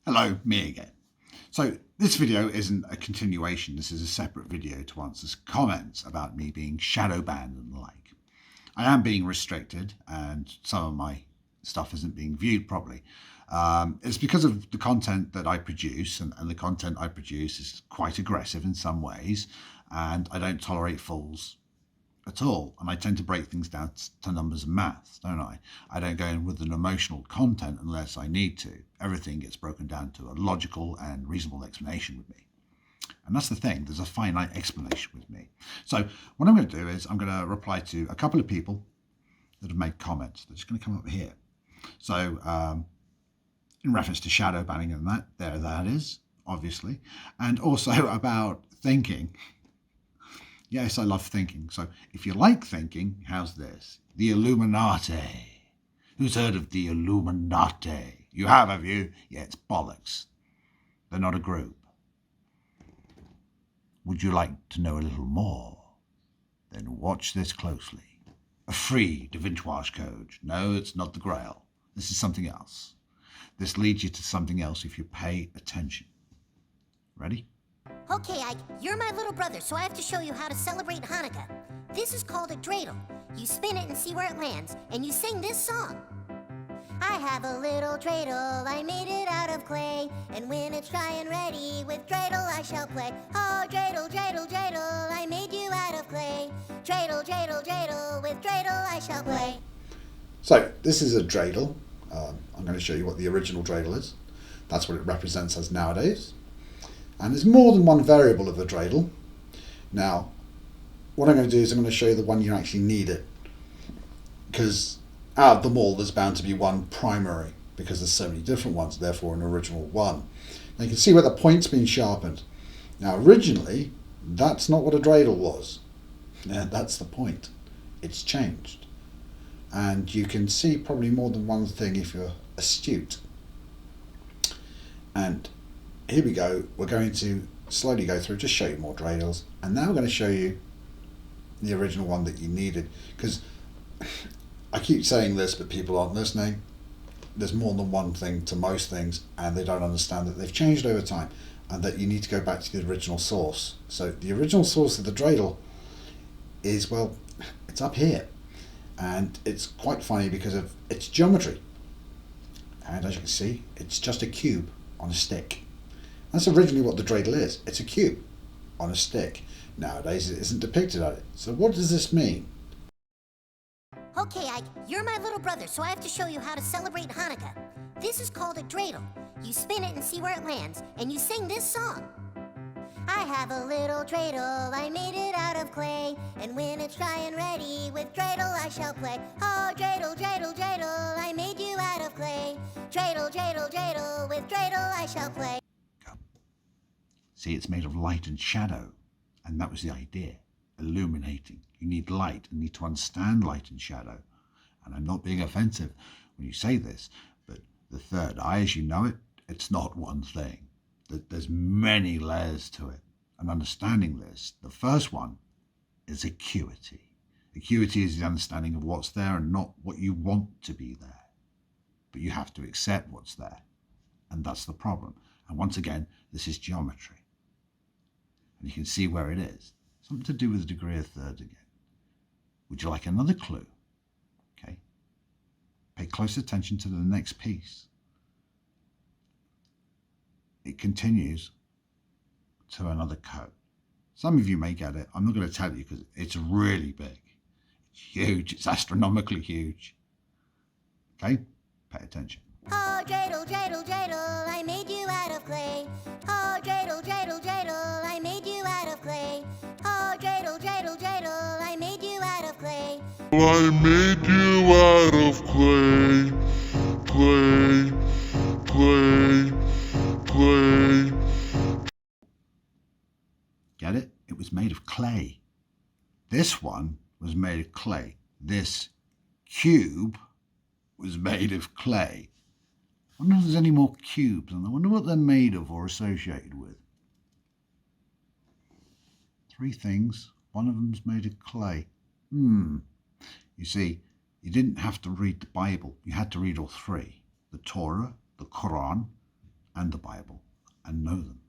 Hello, me again. So this video isn't a continuation, this is a separate video to answer comments about me being shadow banned and the like. I am being restricted and some of my stuff isn't being viewed properly. It's because of the content that I produce, and the content I produce is quite aggressive in some ways, and I don't tolerate fools at all, and I tend to break things down to numbers and maths, don't I? I don't go in with an emotional content unless I need to. Everything gets broken down to a logical and reasonable explanation with me. And that's the thing, there's a finite explanation with me. So what I'm going to do is I'm going to reply to a couple of people that have made comments. They're just going to come up here. So in reference to shadow banning and that is, obviously. And also about thinking. Yes, I love thinking. So if you like thinking, how's this? The Illuminati. Who's heard of the Illuminati? You have you? Yeah, it's bollocks. They're not a group. Would you like to know a little more? Then watch this closely. A free DaVinci code. No, it's not the Grail. This is something else. This leads you to something else if you pay attention. Ready? Okay, Ike, you're my little brother, so I have to show you how to celebrate Hanukkah. This is called a dreidel. You spin it and see where it lands, and you sing this song. I have a little dreidel, I made it out of clay, and when it's dry and ready, with dreidel I shall play. Oh, dreidel, dreidel, dreidel, I made you out of clay. Dreidel, dreidel, dreidel, with dreidel I shall play. So, this is a dreidel. I'm going to show you what the original dreidel is. That's what it represents as nowadays. And there's more than one variable of the dreidel. Now, what I'm going to do is I'm going to show you the one you actually need it. Because out of them all, there's bound to be one primary, because there's so many different ones, therefore an original one. Now you can see where the point's been sharpened. Now originally, that's not what a dreidel was. Yeah, that's the point. It's changed. And you can see probably more than one thing if you're astute. And here we go, we're going to slowly go through, just show you more dreidels, and now we're going to show you the original one that you needed, because I keep saying this but people aren't listening. There's more than one thing to most things, and they don't understand that they've changed over time and that you need to go back to the original source. So the original source of the dreidel is, well, it's up here, and it's quite funny because of its geometry, and as you can see, it's just a cube on a stick. That's originally what the dreidel is. It's a cube on a stick. Nowadays it isn't depicted on it. So what does this mean? Okay, Ike, you're my little brother, so I have to show you how to celebrate Hanukkah. This is called a dreidel. You spin it and see where it lands, and you sing this song. I have a little dreidel, I made it out of clay, and when it's dry and ready, with dreidel I shall play. Oh, dreidel, dreidel, dreidel, I made you out of clay. Dreidel, dreidel, dreidel, with dreidel I shall play. See, it's made of light and shadow, and that was the idea, illuminating. You need light and need to understand light and shadow. And I'm not being offensive when you say this, but the third eye, as you know it, it's not one thing. There's many layers to it. And understanding this, the first one is acuity. Acuity is the understanding of what's there and not what you want to be there. But you have to accept what's there. And that's the problem. And once again, this is geometry. And you can see where it is. Something to do with the degree of thirds again. Would you like another clue? Okay. Pay close attention to the next piece. It continues to another code. Some of you may get it. I'm not going to tell you because it's really big. It's huge. It's astronomically huge. Okay? Pay attention. Oh, dreidel, dreidel, dreidel, I made you out of clay. Oh, dreidel, dreidel, dreidel, I made you out of clay. Oh, dreidel, dreidel, dreidel, I made you out of clay. I made you out of clay, clay, clay, clay. Get it? It was made of clay. This one was made of clay. This cube was made of clay. I wonder if there's any more cubes, and I wonder what they're made of or associated with. 3 things. One of them's made of clay. You see, you didn't have to read the Bible. You had to read all 3. The Torah, the Quran, and the Bible and know them.